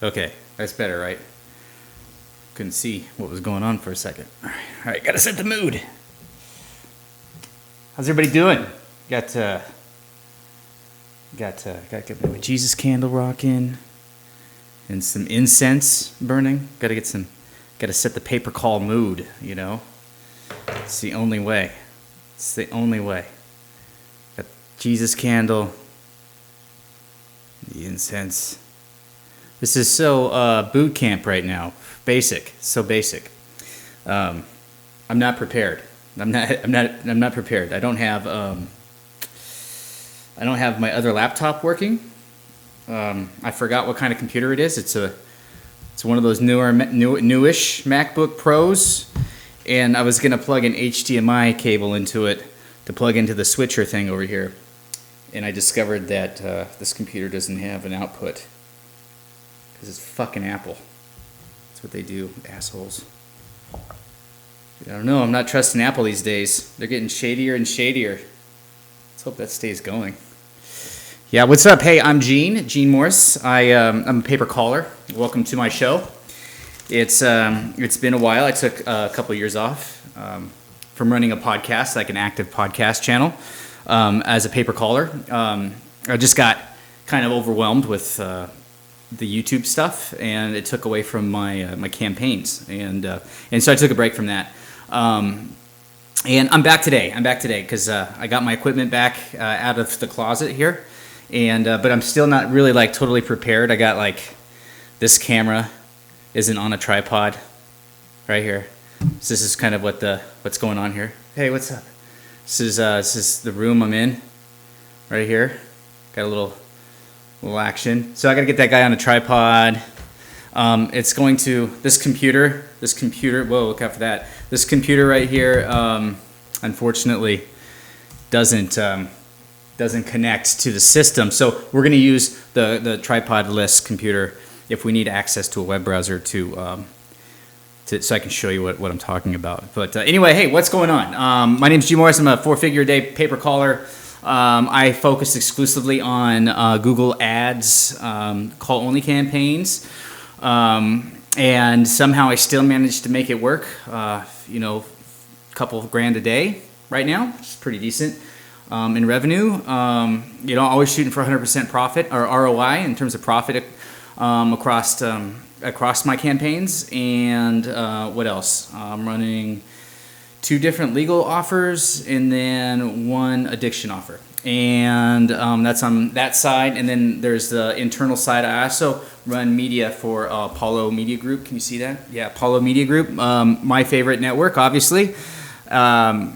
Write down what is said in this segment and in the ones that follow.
Okay, that's better, right? Couldn't see what was going on for a second. All right, gotta set the mood. How's everybody doing? Got my Jesus candle rocking and some incense burning. Gotta set the pay per call mood, you know? It's the only way. It's the only way. Got Jesus candle, the incense. This is so boot camp right now. Basic, so basic. I'm not prepared. I'm not prepared. I don't have my other laptop working. I forgot what kind of computer it is. It's one of those newish MacBook Pros, and I was gonna plug an HDMI cable into it to plug into the switcher thing over here, and I discovered that this computer doesn't have an output because it's fucking Apple. That's what they do, assholes. I don't know. I'm not trusting Apple these days. They're getting shadier and shadier. Let's hope that stays going. Yeah, what's up? Hey, I'm Gene Morris. I'm a paper caller. Welcome to my show. It's been a while. I took a couple years off from running a podcast, like an active podcast channel, as a paper caller. I just got kind of overwhelmed with the YouTube stuff, and it took away from my campaigns, and so I took a break from that. And I'm back today because I got my equipment back out of the closet here, and but I'm still not really like totally prepared. I got like this camera isn't on a tripod right here. So this is kind of what's going on here. Hey, what's up? This is the room I'm in right here. Got a little action. So I got to get that guy on a tripod. It's going to this computer. Whoa, look out for that. This computer right here, unfortunately, doesn't connect to the system. So we're going to use the tripod-less computer if we need access to a web browser so I can show you what I'm talking about. But anyway, hey, what's going on? My name's Jim Morrison. I'm a 4-figure-a-day pay per caller. I focus exclusively on Google Ads, call-only campaigns, and somehow I still managed to make it work. A couple of grand a day right now, which is pretty decent in revenue. Always shooting for 100% profit or ROI in terms of profit across my campaigns. And what else? I'm running 2 different legal offers and then 1 addiction offer. And that's on that side. And then there's the internal side. I also run media for Palo Media Group. Can you see that? Yeah, Palo Media Group, my favorite network, obviously. I've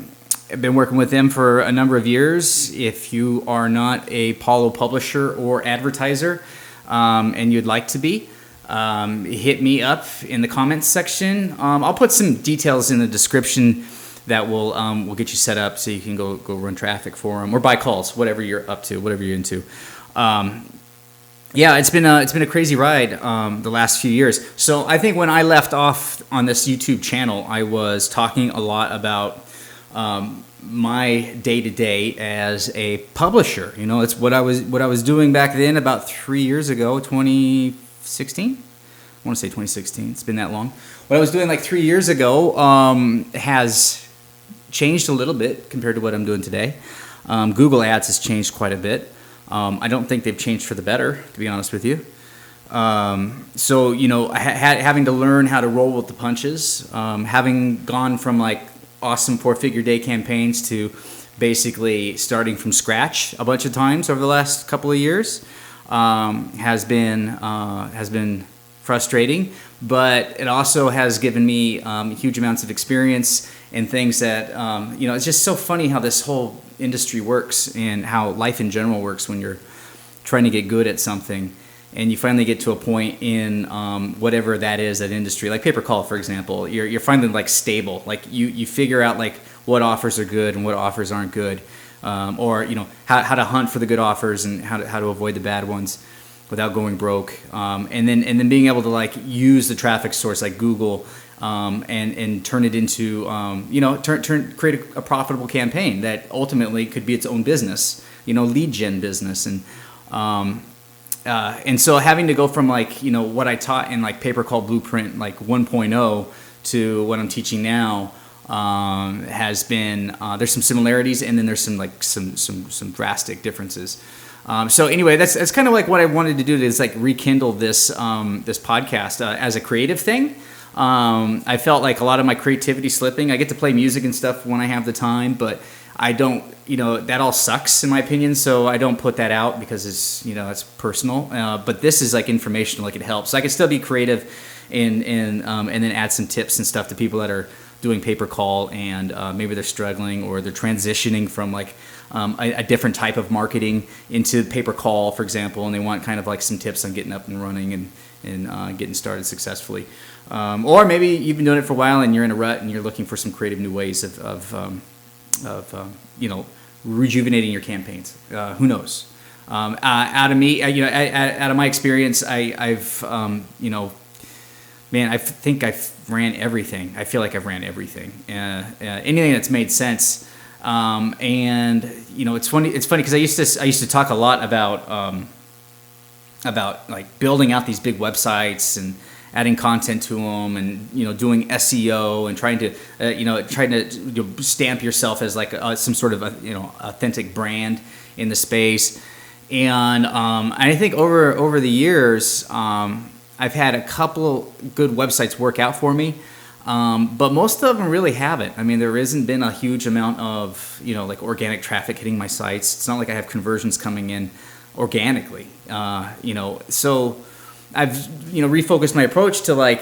been working with them for a number of years. If you are not a Palo publisher or advertiser and you'd like to be, hit me up in the comments section. I'll put some details in the description that will get you set up so you can go run traffic for them or buy calls, whatever you're up to, whatever you're into. It's been a crazy ride the last few years. So I think when I left off on this YouTube channel, I was talking a lot about my day-to-day as a publisher. It's what I was doing back then about 3 years ago, 2016. I want to say 2016. It's been that long. What I was doing like 3 years ago has changed a little bit compared to what I'm doing today. Google Ads has changed quite a bit. I don't think they've changed for the better, to be honest with you. Having to learn how to roll with the punches, having gone from like awesome 4-figure day campaigns to basically starting from scratch a bunch of times over the last couple of years has been frustrating, but it also has given me huge amounts of experience and things that it's just so funny how this whole industry works and how life in general works when you're trying to get good at something and you finally get to a point in whatever that is, that industry, like pay-per-call, for example. You're finally like stable, like you figure out like what offers are good and what offers aren't good, or how to hunt for the good offers and how to avoid the bad ones without going broke, and then being able to like use the traffic source like Google and turn it into create a profitable campaign that ultimately could be its own business, lead gen business. And and so having to go from like, you know, what I taught in like Paper Call Blueprint like 1.0 to what I'm teaching now has been, there's some similarities, and then there's some drastic differences. So anyway, that's kind of like what I wanted to do, is like rekindle this this podcast as a creative thing. I felt like a lot of my creativity slipping. I get to play music and stuff when I have the time, but I don't, you know, that all sucks in my opinion. So I don't put that out because it's, you know, it's personal. But this is like informational, like it helps. So I can still be creative and then add some tips and stuff to people that are doing pay per call, and maybe they're struggling, or they're transitioning from like a different type of marketing into pay per call, for example, and they want kind of like some tips on getting up and running and getting started successful. Or maybe you've been doing it for a while and you're in a rut and you're looking for some creative new ways of you know, rejuvenating your campaigns. Who knows? Out of me, you know, out of my experience, I've you know, man, I think I've ran everything. I feel like I've ran everything. Anything that's made sense. And you know, it's funny because I used to talk a lot about like building out these big websites and adding content to them, and you know, doing SEO and trying to stamp yourself as like some sort of you know, authentic brand in the space. And I think over the years, I've had a couple good websites work out for me, but most of them really haven't. I mean, there hasn't been a huge amount of, you know, like organic traffic hitting my sites. It's not like I have conversions coming in organically, you know. So I've, you know, refocused my approach to like,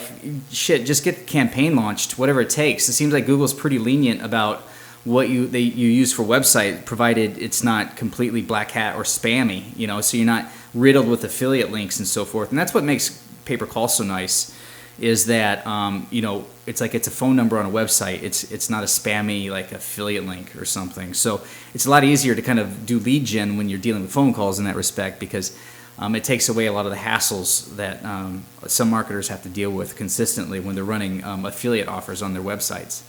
shit, just get the campaign launched, whatever it takes. It seems like Google's pretty lenient about what you use for website, provided it's not completely black hat or spammy, you know, so you're not riddled with affiliate links and so forth. And that's what makes pay-per-call so nice, is that you know, it's like it's a phone number on a website. It's not a spammy like affiliate link or something. So it's a lot easier to kind of do lead gen when you're dealing with phone calls in that respect, because it takes away a lot of the hassles that some marketers have to deal with consistently when they're running affiliate offers on their websites.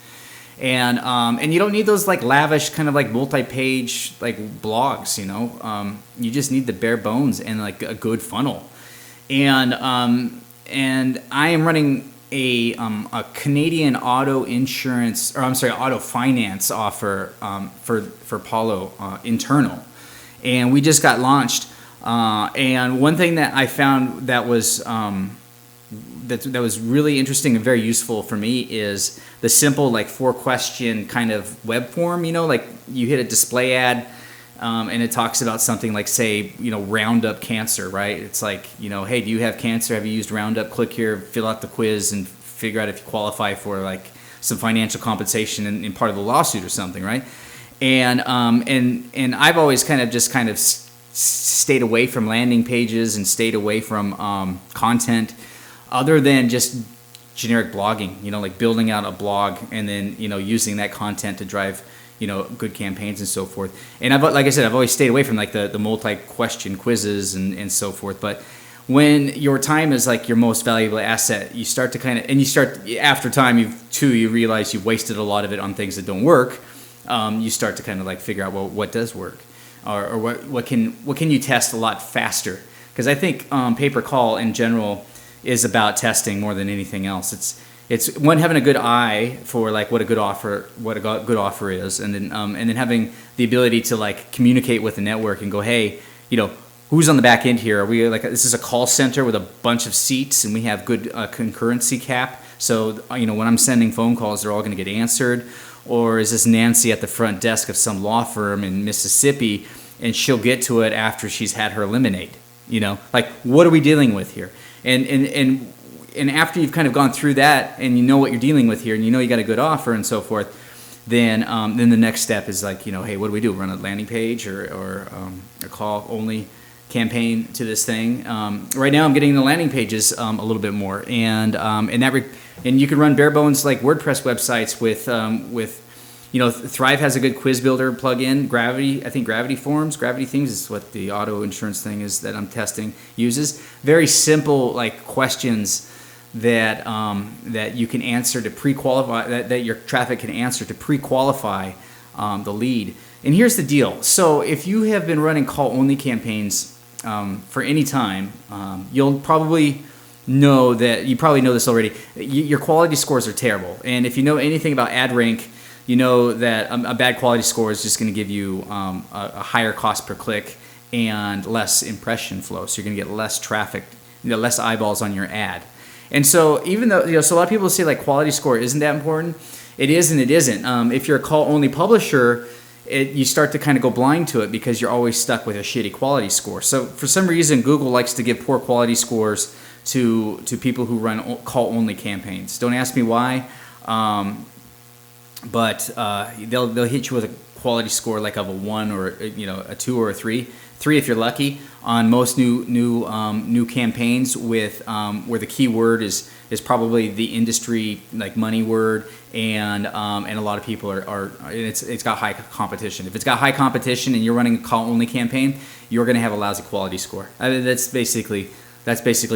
And you don't need those like lavish kind of like multi-page like blogs, you know. You just need the bare bones and like a good funnel. And I am running a Canadian auto insurance, or I'm sorry, auto finance offer for Palo internal, and we just got launched. And one thing that I found that was that was really interesting and very useful for me is the simple like 4-question kind of web form. You know, like you hit a display ad, and it talks about something like, say, you know, Roundup cancer, right? It's like, you know, hey, do you have cancer? Have you used Roundup? Click here, fill out the quiz, and figure out if you qualify for like some financial compensation in part of the lawsuit or something, right? And I've always kind of stayed away from landing pages and stayed away from content other than just generic blogging, you know, like building out a blog and then, you know, using that content to drive, you know, good campaigns and so forth. And like I said, I've always stayed away from like the multi-question quizzes and so forth. But when your time is like your most valuable asset, you start to after time, you realize you've wasted a lot of it on things that don't work. You start to kind of like figure out, well, what does work, or what can you test a lot faster? Because I think pay-per-call in general is about testing more than anything else. It's one, having a good eye for like what a good offer is, and then having the ability to like communicate with the network and go, hey, you know, who's on the back end here? Are we like, this is a call center with a bunch of seats and we have good concurrency cap, so you know, when I'm sending phone calls, they're all going to get answered? Or is this Nancy at the front desk of some law firm in Mississippi and she'll get to it after she's had her lemonade? You know, like, what are we dealing with here? And after you've kind of gone through that and you know what you're dealing with here and you know you got a good offer and so forth, then the next step is like, you know, hey, what do we do? Run a landing page or a call only campaign to this thing. Right now I'm getting the landing pages a little bit more, and you can run bare bones like WordPress websites with you know, Thrive has a good quiz builder plugin. Gravity Themes is what the auto insurance thing is that I'm testing, uses. Very simple like questions that you can answer to pre-qualify, that your traffic can answer to pre-qualify the lead. And here's the deal. So if you have been running call-only campaigns for any time, you'll probably know that you probably know this already. Your quality scores are terrible, and if you know anything about ad rank, you know that a bad quality score is just going to give you a higher cost per click and less impression flow. So you're going to get less traffic, less eyeballs on your ad. And so even though, so a lot of people say like quality score isn't that important. It is and it isn't. If you're a call-only publisher, you start to kind of go blind to it because you're always stuck with a shitty quality score. So for some reason, Google likes to give poor quality scores to people who run call-only campaigns. Don't ask me why. But they'll hit you with a quality score like of a 1 or a 2 or a 3 if you're lucky on most new campaigns with where the keyword is probably the industry like money word and a lot of people are it's got high competition. If it's got high competition and you're running a call only campaign, you're going to have a lousy quality score. I mean, that's basically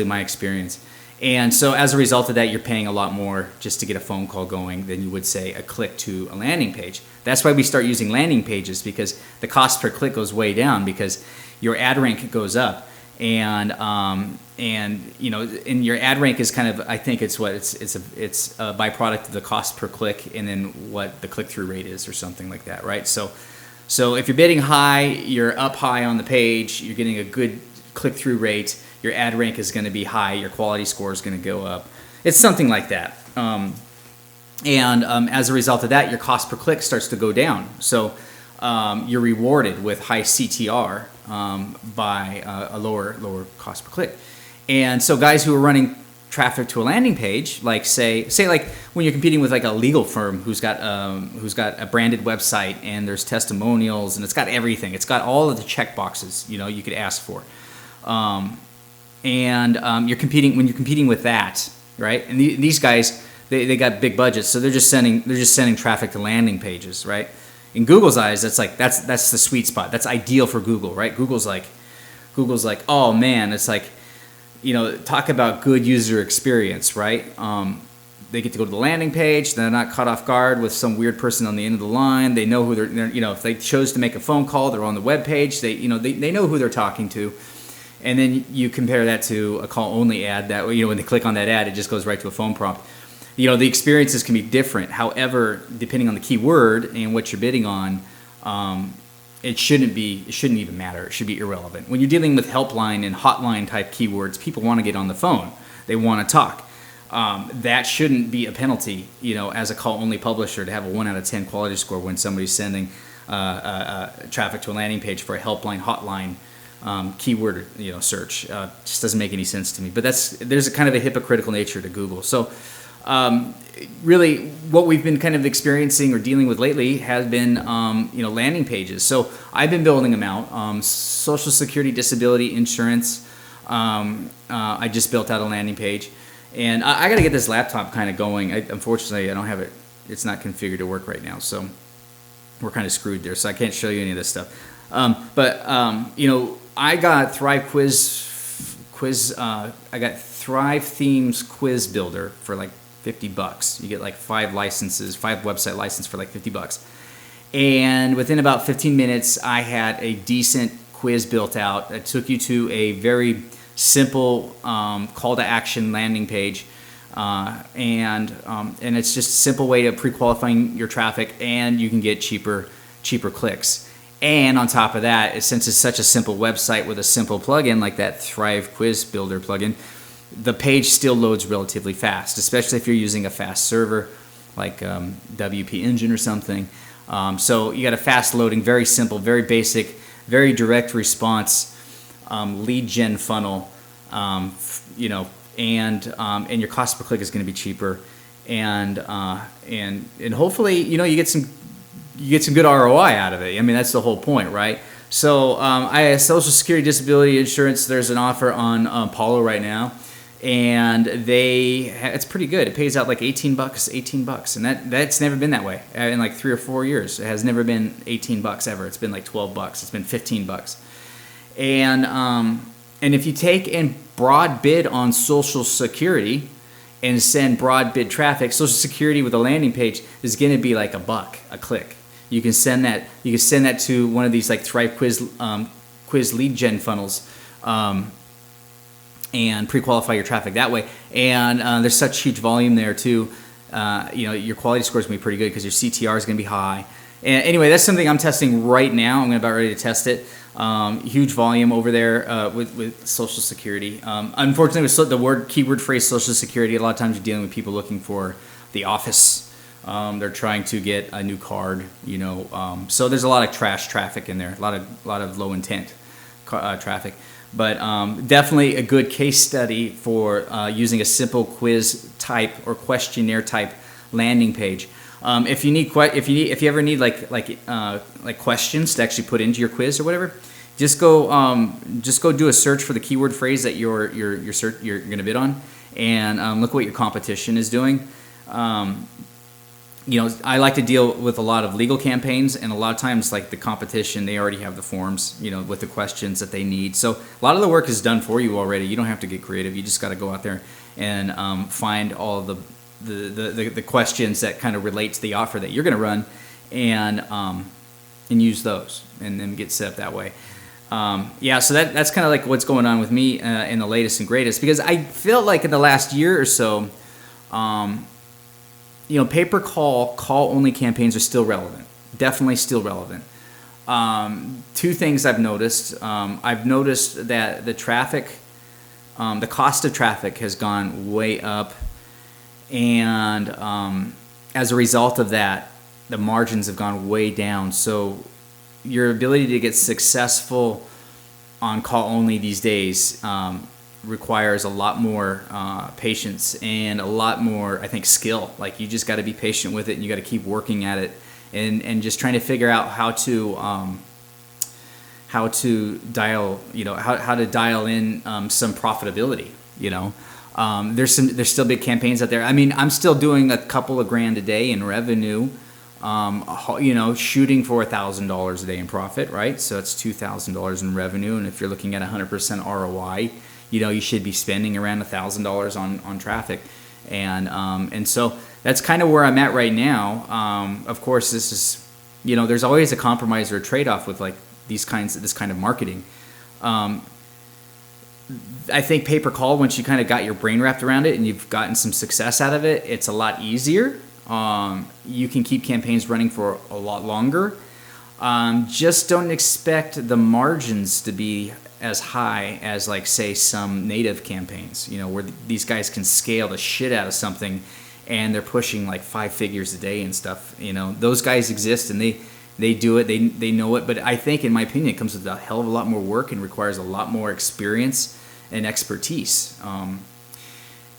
my experience. And so as a result of that, you're paying a lot more just to get a phone call going than you would say a click to a landing page. That's why we start using landing pages, because the cost per click goes way down because your ad rank goes up. And your ad rank is kind of, I think it's a byproduct of the cost per click and then what the click-through rate is or something like that, right? So if you're bidding high, you're up high on the page, you're getting a good click-through rate, your ad rank is going to be high, your quality score is going to go up. It's something like that. As a result of that, your cost per click starts to go down. So you're rewarded with high CTR by a lower cost per click. And so guys who are running traffic to a landing page, like say like when you're competing with like a legal firm who's got a branded website and there's testimonials and it's got everything. It's got all of the check boxes you could ask for. You're competing with that, right? And these guys, they got big budgets, so they're just sending traffic to landing pages, right? In Google's eyes, that's the sweet spot. That's ideal for Google, right? Google's like, oh man, it's like, talk about good user experience, right? They get to go to the landing page. They're not caught off guard with some weird person on the end of the line. They know who they're if they chose to make a phone call, they're on the web page. They know who they're talking to. And then you compare that to a call-only ad that, when they click on that ad, it just goes right to a phone prompt. The experiences can be different. However, depending on the keyword and what you're bidding on, it shouldn't even matter. It should be irrelevant. When you're dealing with helpline and hotline type keywords, people want to get on the phone. They want to talk. That shouldn't be a penalty, as a call-only publisher to have a 1 out of 10 quality score when somebody's sending traffic to a landing page for a helpline, hotline keyword search. Just doesn't make any sense to me. But there's a kind of a hypocritical nature to Google. So really what we've been kind of experiencing or dealing with lately has been landing pages. So I've been building them out. Social Security, disability insurance. I just built out a landing page, and I got to get this laptop kind of going. Unfortunately, I don't have it. It's not configured to work right now, so we're kind of screwed there. So I can't show you any of this stuff. I got Thrive I got Thrive Themes Quiz Builder for like $50. You get like 5 website licenses for like $50. And within about 15 minutes, I had a decent quiz built out that took you to a very simple call to action landing page. And it's just a simple way of pre-qualifying your traffic, and you can get cheaper clicks. And on top of that, since it's such a simple website with a simple plugin like that Thrive Quiz Builder plugin, the page still loads relatively fast, especially if you're using a fast server like WP Engine or something. So you got a fast loading, very simple, very basic, very direct response lead gen funnel, and your cost per click is going to be cheaper, and hopefully you get some good ROI out of it. I mean, that's the whole point, right? So Social Security, disability insurance, there's an offer on Palo right now, and it's pretty good. It pays out like $18, and that's never been that way in like 3 or 4 years. It has never been $18 ever. It's been like $12. It's been $15. And if you take and broad bid on Social Security and send broad bid traffic, Social Security with a landing page is going to be like $1 a click. You can send that to one of these like Thrive Quiz lead gen funnels and pre-qualify your traffic that way. And there's such huge volume there too. Your quality score is going to be pretty good because your CTR is going to be high. And anyway, that's something I'm testing right now. I'm about ready to test it. Huge volume over there with Social Security. Unfortunately, with the keyword phrase Social Security, a lot of times you're dealing with people looking for the office. They're trying to get a new card, so there's a lot of trash traffic in there, a lot of low intent traffic. But definitely a good case study for using a simple quiz type or questionnaire type landing page. If you ever need like questions to actually put into your quiz or whatever, just go do a search for the keyword phrase that you're going to bid on, and look what your competition is doing. I like to deal with a lot of legal campaigns, and a lot of times, like the competition, they already have the forms, with the questions that they need. So a lot of the work is done for you already. You don't have to get creative. You just got to go out there and find all the questions that kind of relate to the offer that you're going to run, and use those, and then get set up that way. So that's kind of like what's going on with me in the latest and greatest, because I feel like in the last year or so, pay-per-call, call-only campaigns are still relevant. Definitely still relevant. Two things I've noticed. I've noticed that the traffic, the cost of traffic has gone way up. And as a result of that, the margins have gone way down. So your ability to get successful on call-only these days requires a lot more patience and a lot more, I think, skill. Like, you just got to be patient with it, and you got to keep working at it, and just trying to figure out how to dial in some profitability. There's still big campaigns out there. I mean, I'm still doing a couple of grand a day in revenue. Shooting for $1,000 a day in profit, right? So it's $2,000 in revenue, and if you're looking at 100% ROI, you should be spending around $1,000 on traffic, and so that's kind of where I'm at right now. Of course, this is, there's always a compromise or a trade-off with like this kind of marketing. I think pay-per-call, once you kind of got your brain wrapped around it and you've gotten some success out of it, it's a lot easier. You can keep campaigns running for a lot longer. Just don't expect the margins to be as high as, like, say, some native campaigns, where these guys can scale the shit out of something and they're pushing like 5 figures a day and stuff. Those guys exist, and they do it. They know it. But I think, in my opinion, it comes with a hell of a lot more work and requires a lot more experience and expertise.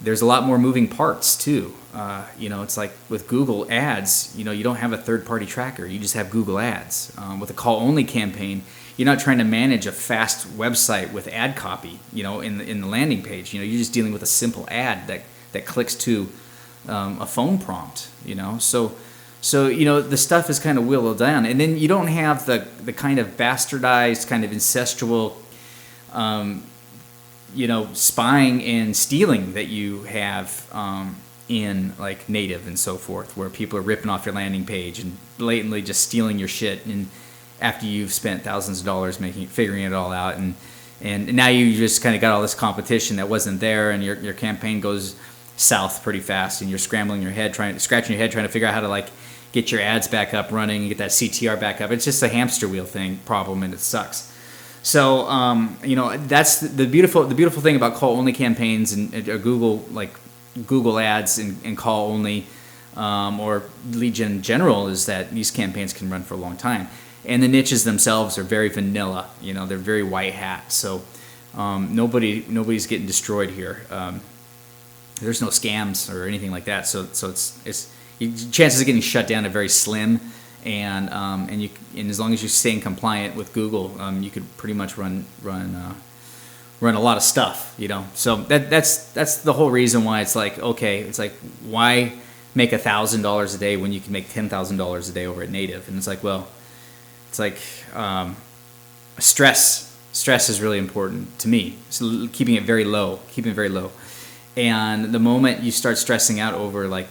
There's a lot more moving parts too. It's like with Google Ads, you don't have a third-party tracker. You just have Google Ads. With a call-only campaign, you're not trying to manage a fast website with ad copy, in the landing page. You're just dealing with a simple ad that clicks to a phone prompt, So the stuff is kind of whittled down. And then you don't have the kind of bastardized, kind of incestual, spying and stealing that you have in like native and so forth, where people are ripping off your landing page and blatantly just stealing your shit, and after you've spent thousands of dollars figuring it all out, and now you just kind of got all this competition that wasn't there, and your campaign goes south pretty fast, and you're scratching your head trying to figure out how to like get your ads back up running and get that CTR back up. It's just a hamster wheel problem, and it sucks. So that's the beautiful thing about call only campaigns and Google Ads and call only or lead gen in general, is that these campaigns can run for a long time, and the niches themselves are very vanilla. They're very white hat. So nobody's getting destroyed here. There's no scams or anything like that. So it's chances of getting shut down are very slim. And as long as you're staying compliant with Google, you could pretty much run a lot of stuff, So that's the whole reason why it's like, okay, it's like, why make $1,000 a day when you can make $10,000 a day over at native? And it's like, well, it's like stress is really important to me. So keeping it very low. And the moment you start stressing out over like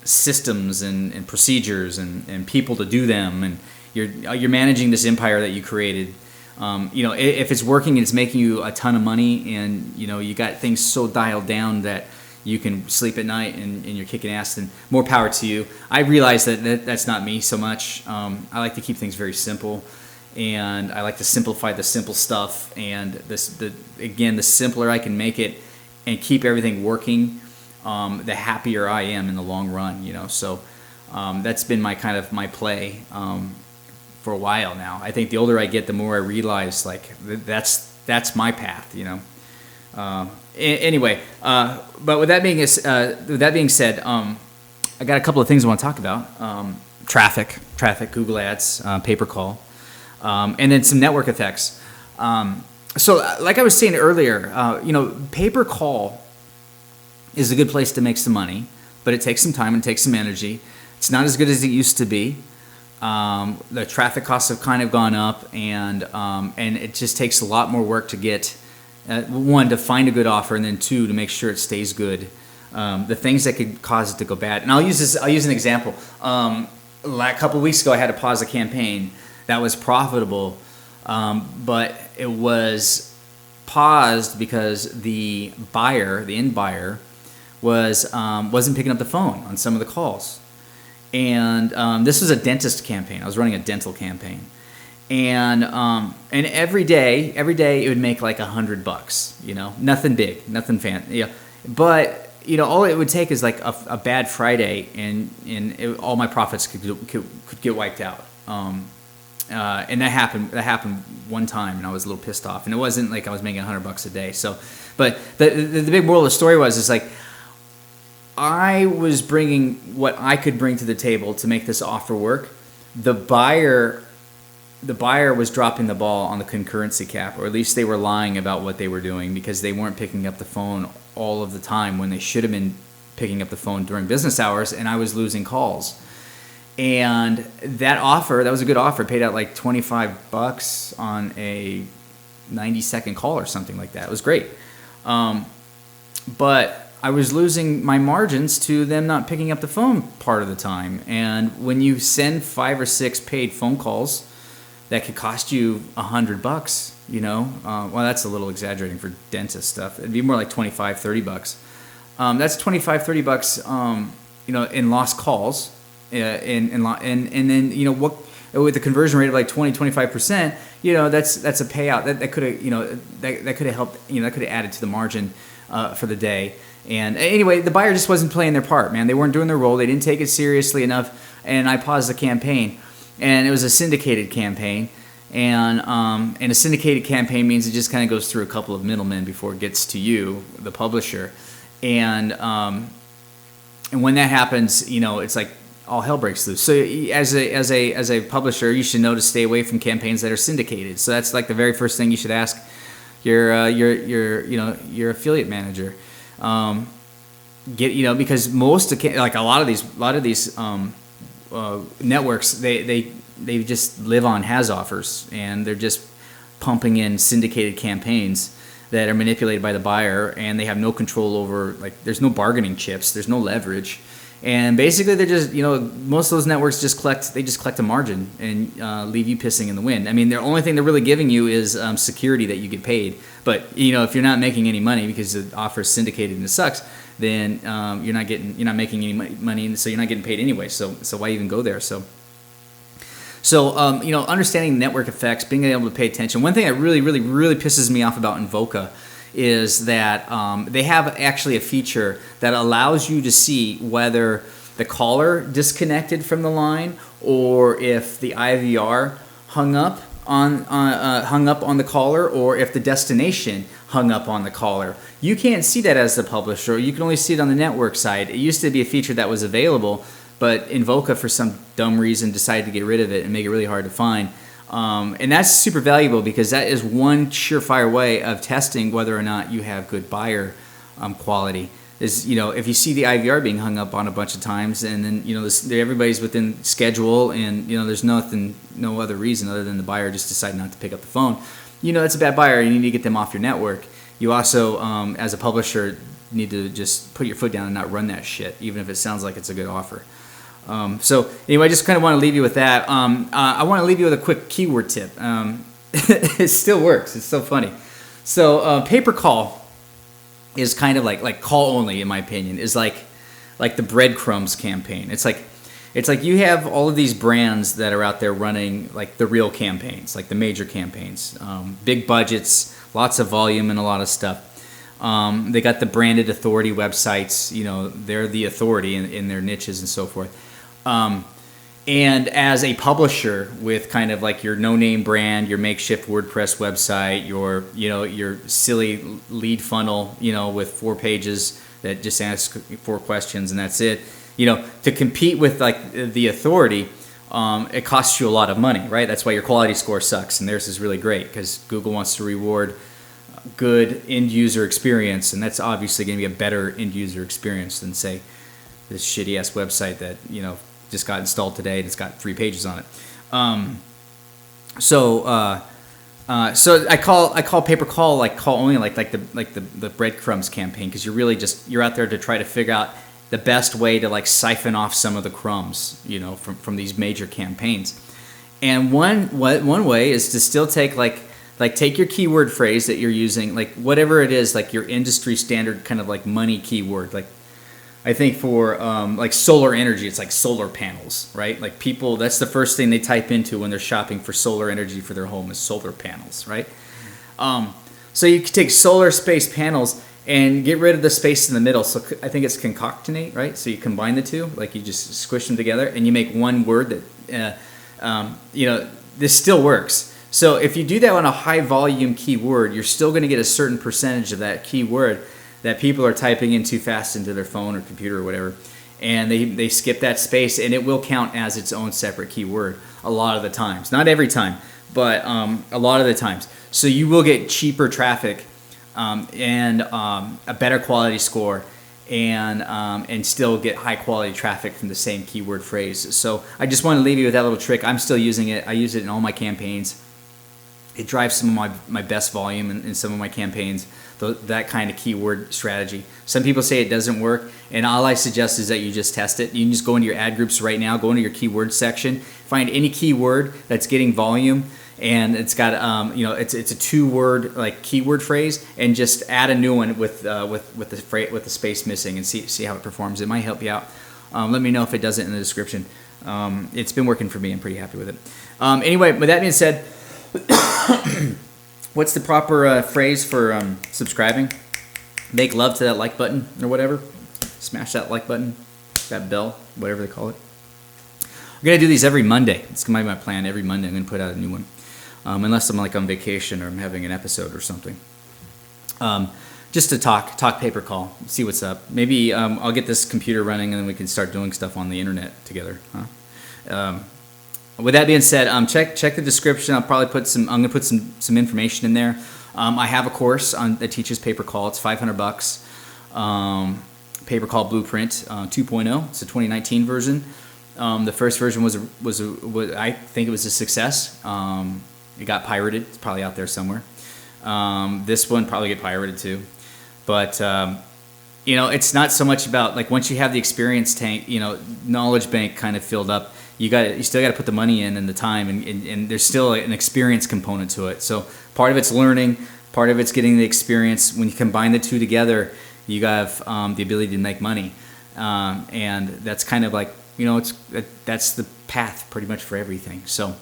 systems and procedures and people to do them, and you're managing this empire that you created, If it's working and it's making you a ton of money, and you got things so dialed down that you can sleep at night and you're kicking ass, then more power to you. I realize that's not me so much. I like to keep things very simple, and I like to simplify the simple stuff. And the simpler I can make it and keep everything working, the happier I am in the long run. So that's been my play for a while now. I think the older I get, the more I realize that's my path. Anyway, but with that being said, I got a couple of things I want to talk about. Traffic, Google Ads, pay-per-call, and then some network effects. So like I was saying earlier, pay-per-call is a good place to make some money, but it takes some time and it takes some energy. It's not as good as it used to be. The traffic costs have kind of gone up, and it just takes a lot more work to get, one, to find a good offer, and then two, to make sure it stays good. The things that could cause it to go bad. And I'll use an example. A couple of weeks ago, I had to pause a campaign that was profitable, but it was paused because the end buyer, wasn't picking up the phone on some of the calls. And this was a dentist campaign. I was running a dental campaign, and every day it would make like $100. Nothing big, nothing fancy. Yeah, but all it would take is like a bad Friday, and all my profits could get wiped out. And that happened one time, and I was a little pissed off. And it wasn't like I was making $100 a day. So, but the big moral of the story is like, I was bringing what I could bring to the table to make this offer work. The buyer was dropping the ball on the concurrency cap, or at least they were lying about what they were doing, because they weren't picking up the phone all of the time when they should have been picking up the phone during business hours, and I was losing calls. And that was a good offer. It paid out like $25 on a 90-second call or something like that. It was great. But I was losing my margins to them not picking up the phone part of the time. And when you send 5 or 6 paid phone calls that could cost you $100, well, that's a little exaggerating for dentist stuff. It'd be more like $25, $30. That's $25, $30, in lost calls. And then what, with the conversion rate of like 20-25%, that's a payout that could have that could have helped, that could have added to the margin for the day. And anyway, the buyer just wasn't playing their part, man. They weren't doing their role. They didn't take it seriously enough, and I paused the campaign. And it was a syndicated campaign, and a syndicated campaign means it just kind of goes through a couple of middlemen before it gets to you, the publisher. And when that happens, it's like all hell breaks loose. So as a publisher, you should know to stay away from campaigns that are syndicated. So that's like the very first thing you should ask your affiliate manager. Because like a lot of these networks, they just live on has offers, and they're just pumping in syndicated campaigns that are manipulated by the buyer, and they have no control over, like, there's no bargaining chips, there's no leverage. And basically, they're just, most of those networks just collect a margin and leave you pissing in the wind. I mean, the only thing they're really giving you is security that you get paid. But if you're not making any money because the offer is syndicated and it sucks, then you're not making any money, so you're not getting paid anyway. So why even go there? So understanding network effects, being able to pay attention. One thing that really, really, really pisses me off about Invoca is that they have actually a feature that allows you to see whether the caller disconnected from the line, or if the IVR hung up on the caller, or if the destination hung up on the caller. You can't see that as the publisher. You can only see it on the network side. It used to be a feature that was available, but Invoca, for some dumb reason, decided to get rid of it and make it really hard to find. And that's super valuable, because that is one surefire way of testing whether or not you have good buyer quality. Is, if you see the IVR being hung up on a bunch of times, and then everybody's within schedule, and there's no other reason other than the buyer just decided not to pick up the phone, that's a bad buyer. You need to get them off your network. You also, as a publisher, need to just put your foot down and not run that shit, even if it sounds like it's a good offer. So anyway, I just kind of want to leave you with that. I want to leave you with a quick keyword tip. it still works. It's so funny. So pay-per-call is kind of like call only, in my opinion, is like the breadcrumbs campaign. It's like you have all of these brands that are out there running like the real campaigns, like the major campaigns, big budgets, lots of volume, and a lot of stuff. They got the branded authority websites. They're the authority in their niches and so forth. And as a publisher with kind of like your no-name brand, your makeshift WordPress website, your silly lead funnel, with 4 pages that just ask 4 questions and that's it. To compete with like the authority, it costs you a lot of money, right? That's why your quality score sucks, and theirs is really great because Google wants to reward good end user experience, and that's obviously going to be a better end user experience than say this shitty ass website that just got installed today and it's got 3 pages on it. So I call pay-per-call like call only, like the breadcrumbs campaign, because you're out there to try to figure out the best way to like siphon off some of the crumbs, from these major campaigns. And one way is to still take take your keyword phrase that you're using, like whatever it is, like your industry standard kind of like money keyword. Like I think for like solar energy, it's like solar panels, right? Like people, that's the first thing they type into when they're shopping for solar energy for their home is solar panels, right? So you can take solar space panels and get rid of the space in the middle. So I think it's concatenate, right? So you combine the two, like you just squish them together and you make one word that, this still works. So if you do that on a high volume keyword, you're still going to get a certain percentage of that keyword that people are typing in too fast into their phone or computer or whatever, and they skip that space, and it will count as its own separate keyword a lot of the times. Not every time, but a lot of the times. So you will get cheaper traffic and a better quality score, and still get high quality traffic from the same keyword phrase. So I just want to leave you with that little trick. I'm still using it. I use it in all my campaigns. It drives some of my best volume in some of my campaigns, that kind of keyword strategy. Some people say it doesn't work, and all I suggest is that you just test it. You can just go into your ad groups right now, go into your keyword section, find any keyword that's getting volume, and it's got it's a 2-word like keyword phrase, and just add a new one with the space missing and see how it performs. It might help you out. Let me know if it doesn't in the description. It's been working for me. I'm pretty happy with it. Anyway, with that being said, what's the proper phrase for subscribing? Make love to that like button or whatever. Smash that like button, that bell, whatever they call it. We're going to do these every Monday. It's going to be my plan. Every Monday I'm going to put out a new one. Unless I'm like on vacation or I'm having an episode or something. Just to talk pay-per-call, see what's up. Maybe I'll get this computer running and then we can start doing stuff on the internet together. With that being said, check the description. I'm gonna put some information in there. I have a course that teaches pay-per-call. It's $500. Pay-per-call Blueprint 2.0. It's a 2019 version. The first version was I think it was a success. It got pirated. It's probably out there somewhere. This one probably get pirated too. But it's not so much about like once you have the experience tank, knowledge bank kind of filled up. You still got to put the money in and the time, and there's still an experience component to it. So part of it's learning, part of it's getting the experience. When you combine the two together, you have the ability to make money, and that's kind of like that's the path pretty much for everything. So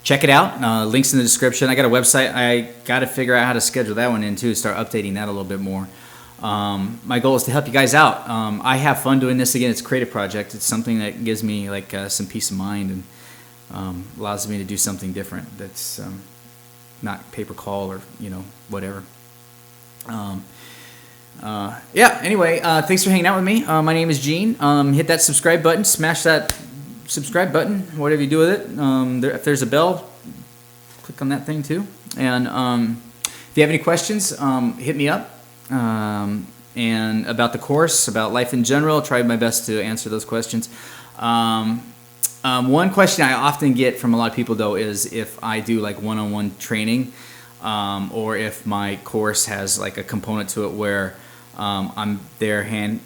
check it out. Links in the description. I got a website. I got to figure out how to schedule that one in too. Start updating that a little bit more. My goal is to help you guys out. I have fun doing this. Again, it's a creative project. It's something that gives me like some peace of mind and allows me to do something different that's not pay-per-call or whatever. Anyway, thanks for hanging out with me. My name is Gene. Hit that subscribe button. Smash that subscribe button. Whatever you do with it. If there's a bell, click on that thing too. And if you have any questions, hit me up. And about the course, about life in general, I'll try my best to answer those questions. One question I often get from a lot of people though is if I do like one-on-one training, or if my course has like a component to it where I'm there hand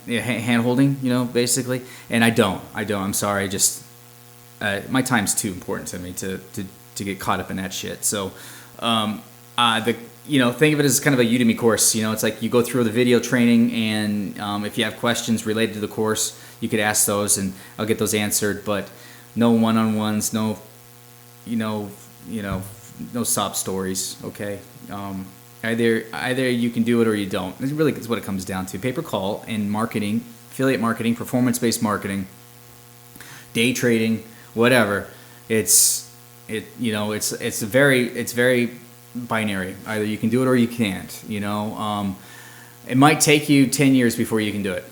holding, basically. And I don't. I'm sorry. Just my time's too important to me to to get caught up in that shit. So, think of it as kind of a Udemy course. It's like you go through the video training, and if you have questions related to the course, you could ask those, and I'll get those answered. But no one-on-ones, no sob stories. Okay, either you can do it or you don't. It really is what it comes down to. Pay per call and marketing, affiliate marketing, performance-based marketing, day trading, whatever. It's very binary. Either you can do it or you can't. It might take you 10 years before you can do it.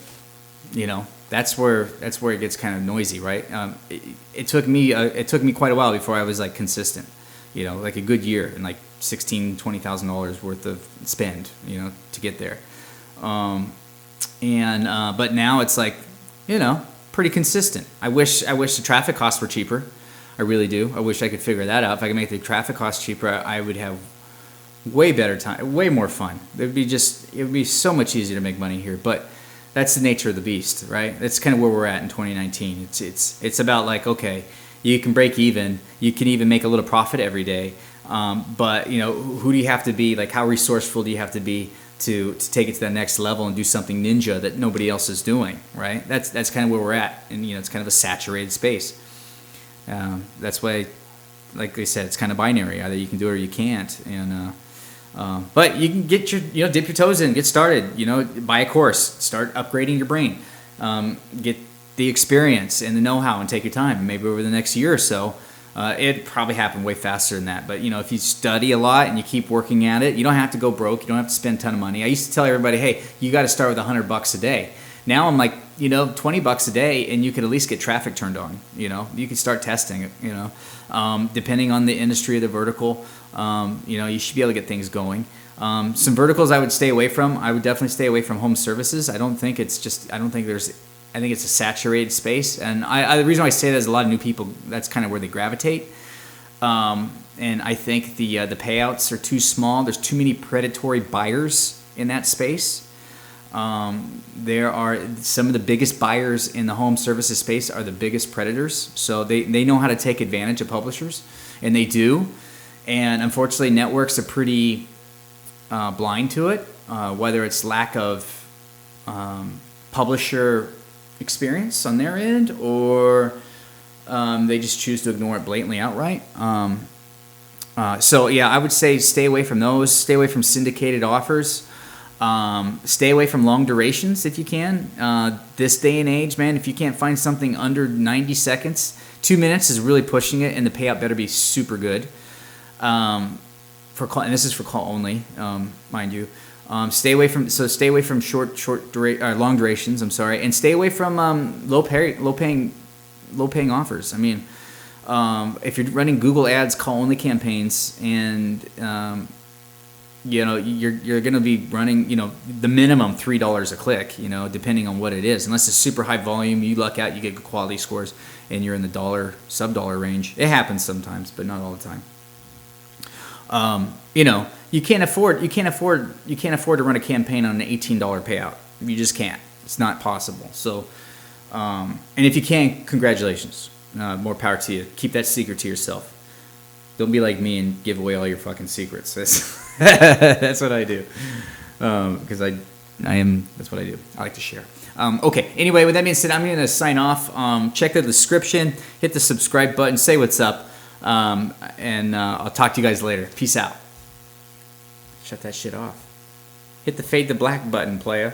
That's where it gets kind of noisy, right? It took me quite a while before I was like consistent. Like a good year and like $16,000-$20,000 worth of spend, to get there. But now it's like, pretty consistent. I wish the traffic costs were cheaper. I really do. I wish I could figure that out. If I could make the traffic costs cheaper, I would have way better time, way more fun. It would be so much easier to make money here. But that's the nature of the beast, right? That's kind of where we're at in 2019. It's about like, okay, you can break even, you can even make a little profit every day. But who do you have to be? Like, how resourceful do you have to be to take it to that next level and do something ninja that nobody else is doing, right? That's kind of where we're at, and it's kind of a saturated space. That's why, like I said, it's kind of binary. Either you can do it or you can't. And but you can get dip your toes in, get started. Buy a course, start upgrading your brain, get the experience and the know-how, and take your time. Maybe over the next year or so, it'd probably happen way faster than that. But if you study a lot and you keep working at it, you don't have to go broke. You don't have to spend a ton of money. I used to tell everybody, hey, you got to start with $100 a day. Now I'm like, $20 a day, and you could at least get traffic turned on. You could start testing it. Depending on the industry or the vertical, you should be able to get things going. Some verticals I would stay away from. I would definitely stay away from home services. I think it's a saturated space, and the reason why I say that is a lot of new people. That's kind of where they gravitate. And I think the payouts are too small. There's too many predatory buyers in that space. There are some of the biggest buyers in the home services space are the biggest predators. So they know how to take advantage of publishers, and they do. And unfortunately, networks are pretty blind to it, whether it's lack of publisher experience on their end, or they just choose to ignore it blatantly outright. So yeah, I would say stay away from those. Stay away from syndicated offers. Stay away from long durations if you can. This day and age, man, if you can't find something under 90 seconds, 2 minutes is really pushing it, and the payout better be super good. For call, and this is for call only, mind you. Stay away from long durations. I'm sorry, and stay away from low paying offers. I mean, if you're running Google Ads call only campaigns, and you're going to be running, the minimum $3 a click, depending on what it is. Unless it's super high volume, you luck out, you get good quality scores, and you're in the sub-dollar range. It happens sometimes, but not all the time. You can't afford to run a campaign on an $18 payout. You just can't. It's not possible. So, and if you can, congratulations. More power to you. Keep that secret to yourself. Don't be like me and give away all your fucking secrets. That's what I do. Because that's what I do. I like to share. Okay. Anyway, with that being said, I'm going to sign off. Check the description. Hit the subscribe button. Say what's up. And I'll talk to you guys later. Peace out. Shut that shit off. Hit the fade to black button, playa.